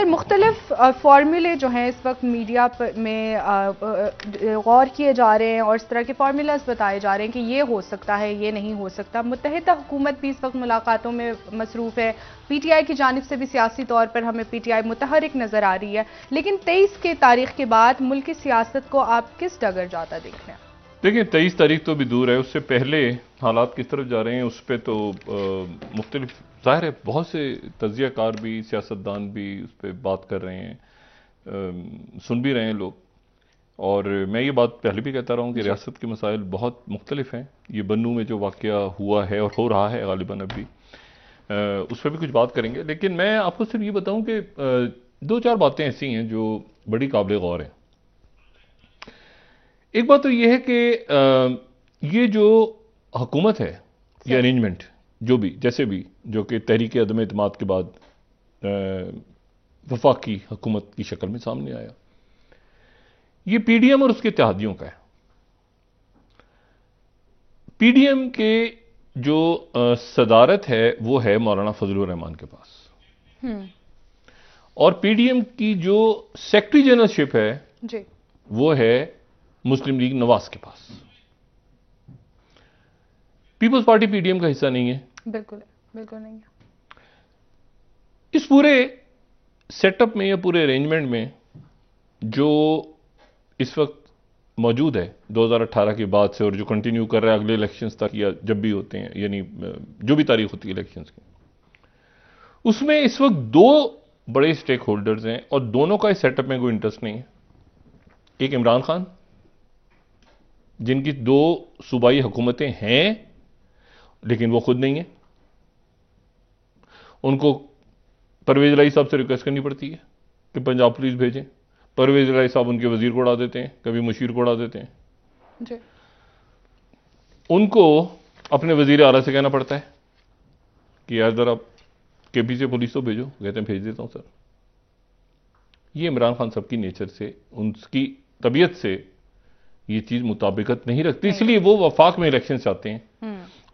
Sir मुख्तलिफ फार्मूले जो हैं इस वक्त मीडिया में गौर किए जा रहे हैं और इस तरह के फार्मूलाज बताए जा रहे हैं कि ये हो सकता है, ये नहीं हो सकता। मुत्तहिदा हुकूमत भी इस वक्त मुलाकातों में मसरूफ है। पीटीआई की जानिब से भी सियासी तौर पर हमें पीटीआई मुतहरिक नजर आ रही है, लेकिन 23 की तारीख के बाद मुल्क की सियासत को आप किस डगर जाता देख रहे हैं? देखिए 23 तारीख तो भी दूर है, उससे पहले हालात किस तरफ जा रहे हैं उस पर तो मुख्तलिफ जाहिर है बहुत से तज्जियाकार भी सियासतदान भी उस पर बात कर रहे हैं, सुन भी रहे हैं लोग। और मैं ये बात पहले भी कहता रहा हूँ कि रियासत के मसाइल बहुत मुख्तलिफ हैं। ये बन्नू में जो वाक़या हुआ है और हो रहा है गालिबन अभी, उस पर भी कुछ बात करेंगे। लेकिन मैं आपको सिर्फ ये बताऊँ कि दो चार बातें ऐसी हैं जो बड़ी काबिल गौर हैं। एक बात तो ये है कि ये जो हुकूमत है, ये अरेंजमेंट जो भी जैसे भी जो कि तहरीक अदम एतमाद के बाद वफाकी हुकूमत की शक्ल में सामने आया, ये पीडीएम और उसके इत्तेहादियों का है। पीडीएम के जो सदारत है वो है मौलाना फजलुर रहमान के पास, और पीडीएम की जो सेक्रेटरी जनरलशिप है जी, वो है मुस्लिम लीग नवाज के पास। पीपल्स पार्टी पीडीएम का हिस्सा नहीं है, बिल्कुल बिल्कुल नहीं है। इस पूरे सेटअप में या पूरे अरेंजमेंट में जो इस वक्त मौजूद है 2018 के बाद से और जो कंटिन्यू कर रहा है अगले इलेक्शंस तक या जब भी होते हैं, यानी जो भी तारीख होती है इलेक्शंस की, उसमें इस वक्त दो बड़े स्टेक होल्डर्स हैं और दोनों का इस सेटअप में कोई इंटरेस्ट नहीं है। एक इमरान खान, जिनकी दो सूबाई हुकूमतें हैं लेकिन वो खुद नहीं है, उनको परवेज इलाही साहब से रिक्वेस्ट करनी पड़ती है कि पंजाब पुलिस भेजें। परवेज इलाही साहब उनके वजीर को उड़ा देते हैं, कभी मुशीर को उड़ा देते हैं जी। उनको अपने वजीर आला से कहना पड़ता है कि यार जरा केपी से पुलिस तो भेजो, कहते हैं भेज देता हूं सर। ये इमरान खान साहब की नेचर से, उनकी तबीयत से ये चीज मुताबिकत नहीं रखती, इसलिए वो वफाक में इलेक्शन चाहते हैं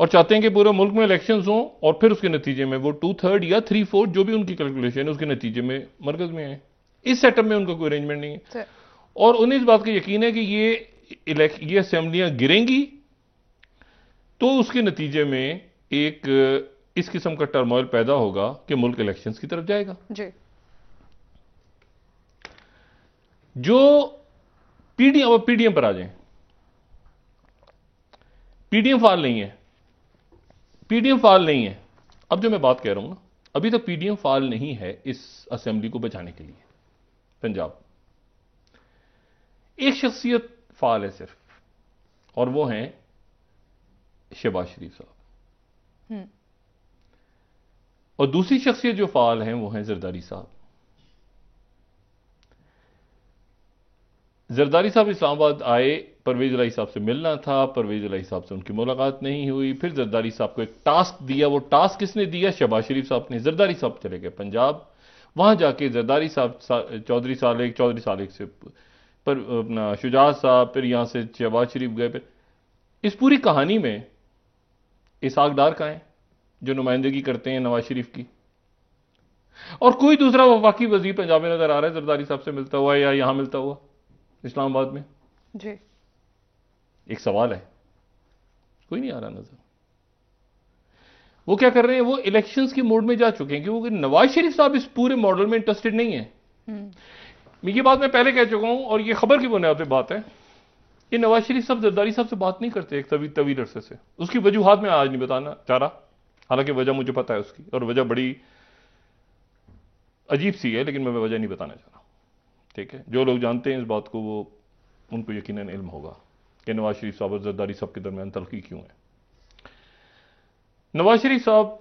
और चाहते हैं कि पूरे मुल्क में इलेक्शंस हों और फिर उसके नतीजे में वो 2/3 या 3/4 जो भी उनकी कैलकुलेशन है उसके नतीजे में मरकज में आए। इस सेटअप में उनका कोई अरेंजमेंट नहीं है और उन्हें इस बात का यकीन है कि ये असेंबलियां गिरेंगी तो उसके नतीजे में एक इस किस्म का टर्मोइल पैदा होगा कि मुल्क इलेक्शंस की तरफ जाएगा। जी। जो पीडीएम पर आ जाए, पीडीएम फाल नहीं है, पीडीएम फाल नहीं है। अब जो मैं बात कह रहा हूं ना, अभी तक पीडीएम फाल नहीं है इस असेंबली को बचाने के लिए। पंजाब एक शख्सियत फाल है सिर्फ, और वो हैं शहबाज शरीफ साहब, और दूसरी शख्सियत जो फाल हैं वो हैं जरदारी साहब। जरदारी साहब इस्लामाबाद आए, परवेज इलाही साहब से मिलना था, परवेज इलाही साहब से उनकी मुलाकात नहीं हुई। फिर जरदारी साहब को एक टास्क दिया, वो टास्क किसने दिया? शहबाज शरीफ साहब ने। जरदारी साहब चले गए पंजाब, वहां जाके जरदारी साहब चौधरी सालेक से पर अपना शुजात साहब, फिर यहां से शहबाज शरीफ गए। फिर इस पूरी कहानी में इसहाक डार का है जो नुमाइंदगी करते हैं नवाज शरीफ की, और कोई दूसरा वफाकी वजीर पंजाब में नजर आ रहा है जरदारी साहब से मिलता हुआ या यहां मिलता हुआ इस्लामाबाद में। जी। एक सवाल है, कोई नहीं आ रहा नजर। वो क्या कर रहे हैं? वो इलेक्शंस के मोड में जा चुके हैं क्योंकि नवाज शरीफ साहब इस पूरे मॉडल में इंटरेस्टेड नहीं है। ये बात मैं पहले कह चुका हूं और ये खबर की बुनियाद पे बात है। ये नवाज शरीफ साहब जरदारी साहब से बात नहीं करते एक तवील अरसे से। उसकी वजूहात मैं आज नहीं बताना चाह रहा, हालांकि वजह मुझे पता है उसकी, और वजह बड़ी अजीब सी है, लेकिन मैं वजह नहीं बताना चाह रहा। ठीक है, जो लोग जानते हैं इस बात को वो उनको यकीनन इल्म होगा कि नवाज शरीफ साहब और जरदारी साहब के दरमियान तलखी क्यों है। नवाज शरीफ साहब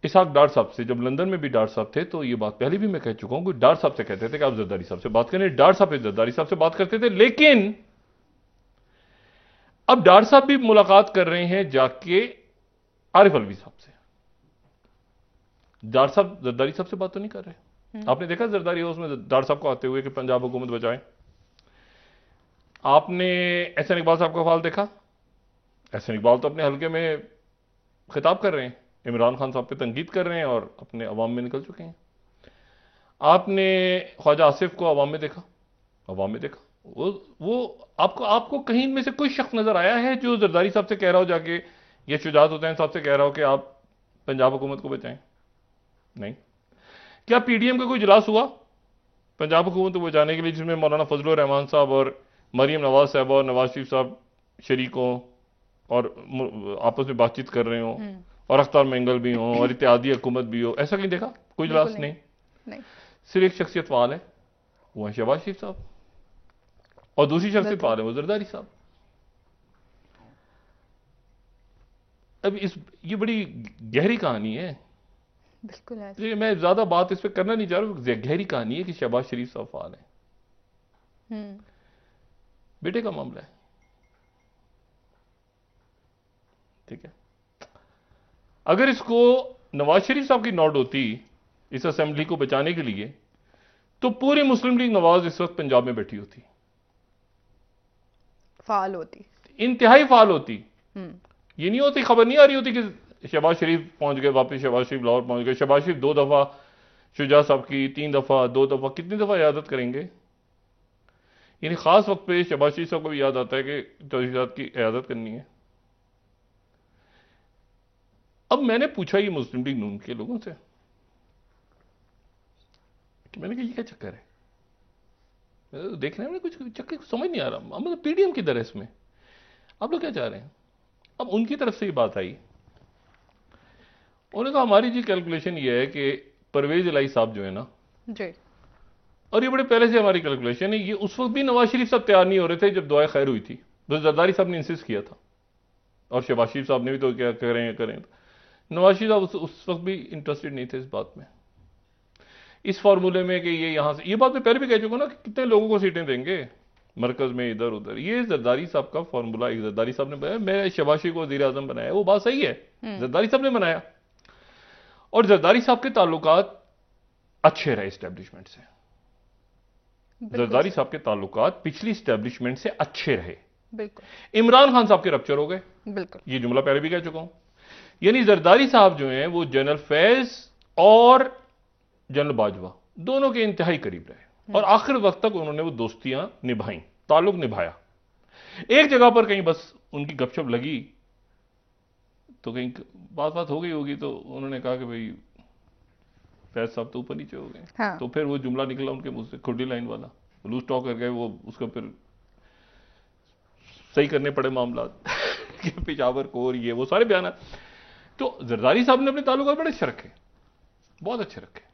इसहाक डार साहब से, जब लंदन में भी डार साहब थे, तो ये बात पहले भी मैं कह चुका हूं कि डार साहब से कहते थे कि आप जरदारी साहब से बात करें। डार साहब जरदारी साहब से बात करते थे, लेकिन अब डार साहब भी मुलाकात कर रहे हैं जाके आरिफ अलवी साहब से। डार साहब जरदारी साहब से बात तो नहीं कर रहे। आपने देखा जरदारी हाउस में डार साहब को आते हुए कि पंजाब हुकूमत बचाए। आपने एहसन इकबाल साहब का फाल देखा? एहसन इकबाल तो अपने हल्के में खिताब कर रहे हैं, इमरान खान साहब पे तनकीद कर रहे हैं और अपने अवाम में निकल चुके हैं। आपने ख्वाजा आसिफ को अवाम में देखा, अवाम में देखा, वो आपको कहीं में से कोई शख्स नजर आया है जो जरदारी साहब से कह रहा हो जाके, या शुजात हुसैन साहब से कह रहा हो कि आप पंजाब हुकूमत को बचाएं? नहीं। क्या पीडीएम का कोई इजलास हुआ पंजाब हुकूमत को बचाने के लिए, जिसमें मौलाना फजलुर रहमान साहब और मरियम नवाज साहब और नवाज शरीफ साहब शरीक हों और आपस में बातचीत कर रहे हों, और अख्तार मेंगल भी हों और इत्तेहादी हुकूमत भी हो? ऐसा कहीं देखा? कोई इजलास नहीं। सिर्फ एक शख्सियत फाल है, वो है शहबाज शरीफ साहब, और दूसरी शख्सियत फाल है वो जरदारी साहब। अब ये बड़ी गहरी कहानी है, बिल्कुल है। तो मैं ज्यादा बात इस पर करना नहीं चाह रहा, गहरी कहानी है कि शहबाज शरीफ साहब फाल है, बेटे का मामला है, ठीक है। अगर इसको नवाज शरीफ साहब की नोट होती इस असेंबली को बचाने के लिए, तो पूरी मुस्लिम लीग नवाज इस वक्त पंजाब में बैठी होती, फाल होती, इंतहाई फाल होती। ये नहीं होती, खबर नहीं आ रही होती कि शहबाज शरीफ पहुंच गए वापस, शहबाज शरीफ लाहौर पहुंच गए। शहबाज शरीफ 2 दफा शुजा साहब की, 3 दफा, 2 दफा, कितनी दफा इयादत करेंगे? यानी खास वक्त पे शहबाज शरीफ साहब को भी याद आता है कि तौहीद की इयादत करनी है। अब मैंने पूछा ये मुस्लिम लीग नून के लोगों से कि मैंने कहा ये क्या चक्कर है, देखने में कुछ चक्कर समझ नहीं आ रहा, मतलब पीडीएम किधर है इसमें, आप लोग क्या चाह रहे हैं? अब उनकी तरफ से ये बात आई, उन्होंने कहा हमारी जी कैलकुलेशन ये है कि परवेज इलाही साहब जो है ना जी, और ये बड़े पहले से हमारी कैलकुलेशन है, ये उस वक्त भी नवाज शरीफ साहब तैयार नहीं हो रहे थे जब दुआ खैर हुई थी, तो जरदारी साहब ने इंसिस्ट किया था, और शहबाज शरीफ साहब ने भी तो क्या करें, नवाज शरीफ साहब उस वक्त भी इंटरेस्टेड नहीं थे इस बात में, इस फॉर्मूले में कि ये यहां से, ये बात मैं पहले भी कह चुका ना कि कितने लोगों को सीटें देंगे मरकज में, इधर उधर। ये जरदारी साहब का फॉर्मूला, एक जरदारी साहब ने बनाया, मैं शहबाज शरीफ को वज़ीर आज़म बनाया, वो बात सही है, जरदारी साहब ने बनाया, और जरदारी साहब के ताल्लुकात अच्छे रहे इस्टेब्लिशमेंट से, जरदारी साहब के ताल्लुकात पिछली इस्टेब्लिशमेंट से अच्छे रहे। बिल्कुल। इमरान खान साहब के रप्चर हो गए, बिल्कुल, ये जुमला पहले भी कह चुका हूं। यानी जरदारी साहब जो हैं वो जनरल फैज और जनरल बाजवा दोनों के इंतहाई करीब रहे, और आखिर वक्त तक उन्होंने वो दोस्तियां निभाई, ताल्लुक निभाया। एक जगह पर कहीं बस उनकी गपशप लगी, तो कहीं बात हो गई होगी, तो उन्होंने कहा कि भाई फैज साहब तो ऊपर नीचे हो गए, हाँ। तो फिर वो जुमला निकला उनके मुंह से, खुर्डी लाइन वाला, लूज टॉक कर गए वो, उसको फिर सही करने पड़े मामला कि पेशावर को, और ये वो सारे बयान। तो जरदारी साहब ने अपने ताल्लुकात बड़े अच्छे रखे, बहुत अच्छे रखे।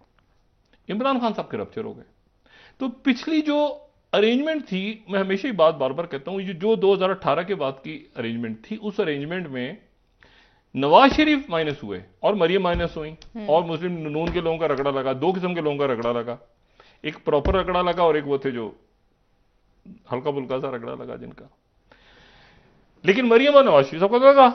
इमरान खान साहब के रप्चर हो गए। तो पिछली जो अरेंजमेंट थी, मैं हमेशा ही बात बार बार कहता हूं, ये जो 2018 के बाद की अरेंजमेंट थी, उस अरेंजमेंट में नवाज शरीफ माइनस हुए और मरियम माइनस हुई, और मुस्लिम नून के लोगों का रगड़ा लगा, 2 किस्म के लोगों का रगड़ा लगा, एक प्रॉपर रगड़ा लगा और एक वो थे जो हल्का फुल्का सा रगड़ा लगा जिनका। लेकिन मरियम और नवाज शरीफ सबका लगा।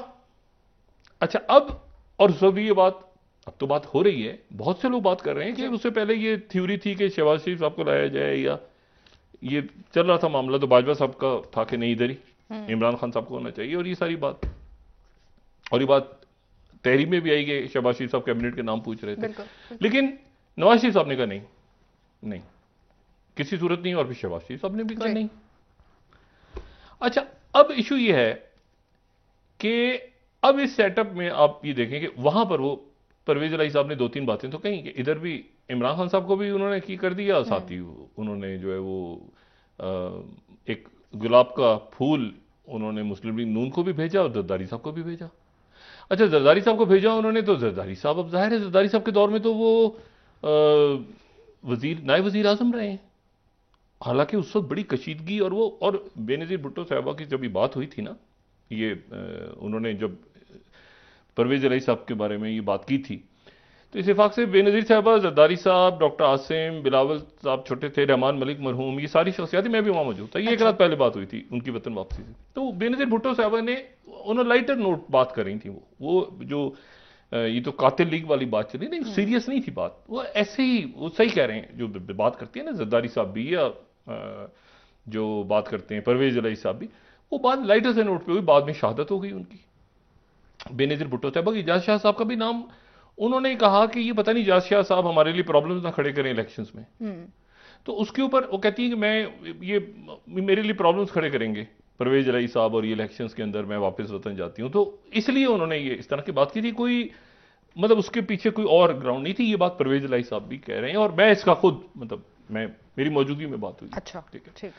अच्छा, अब और सब ये बात, अब तो बात हो रही है, बहुत से लोग बात कर रहे हैं कि उससे पहले ये थ्योरी थी कि शहबाज शरीफ साहब को लाया जाए, या ये चल रहा था मामला तो बाजवा साहब का था कि नहीं, इधर ही इमरान खान साहब को होना चाहिए, और ये सारी बात, और ये बात तहरीर में भी आई कि शहबाज शरीफ साहब कैबिनेट के नाम पूछ रहे थे। लेकिन नवाज शरीफ साहब ने कहा नहीं, किसी सूरत नहीं, और फिर शहबाज शरीफ साहब ने भी कहा नहीं। अच्छा, अब इशू ये है कि अब इस सेटअप में आप ये देखें कि वहां पर वो परवेज इलाही साहब ने 2-3 बातें तो कही कि इधर भी इमरान खान साहब को भी उन्होंने की कर दिया, साथ ही उन्होंने जो है वो एक गुलाब का फूल उन्होंने मुस्लिम लीग नून को भी भेजा और जरदारी साहब को भी भेजा। अच्छा, जरदारी साहब को भेजा उन्होंने, तो जरदारी साहब, अब जाहिर है जरदारी साहब के दौर में तो वो नायब वजीर आजम रहे हैं, हालांकि उस वक्त बड़ी कशीदगी और बेनजीर भुट्टो साहबा की जब ये बात हुई थी ना, ये उन्होंने जब परवेज इलाही साहब के बारे में ये बात की थी, तो इस इफाक से बेनजीर साहबा, जरदारी साहब, डॉक्टर आसिम, बिलावल साहब छोटे थे, रहमान मलिक मरहूम, ये सारी शख्सियात, मैं भी वहां मौजूद था, ये एक रात पहले बात हुई थी उनकी वतन वापसी से। तो बेनजीर भुट्टो साहबा ने उन्होंने लाइटर नोट बात कर रही थी, वो जो ये तो कातिल लीग वाली बात चली नहीं, सीरियस नहीं थी बात, वो ऐसे ही, वो सही कह रहे हैं जो बात करती है ना जरदारी साहब भी, या जो बात करते हैं परवेज इलाही साहब भी, वो बात लाइटर से नोट पे हुई, बाद में शहादत हो गई उनकी। बेनजीर भुट्टो साहब, इजाज शाह साहब का भी नाम उन्होंने कहा कि ये पता नहीं जाज शाह साहब हमारे लिए प्रॉब्लम्स ना खड़े करें इलेक्शंस में। तो उसके ऊपर वो कहती है कि मैं ये मेरे लिए प्रॉब्लम्स खड़े करेंगे परवेज इलाही साहब और ये इलेक्शंस के अंदर मैं वापस वतन जाती हूं, तो इसलिए उन्होंने ये इस तरह की बात की थी। कोई मतलब उसके पीछे कोई और ग्राउंड नहीं थी, ये बात परवेज इलाही साहब भी कह रहे हैं और मैं इसका खुद मतलब मैं मेरी मौजूदगी में बात हुई। अच्छा, ठीक है। ठीक।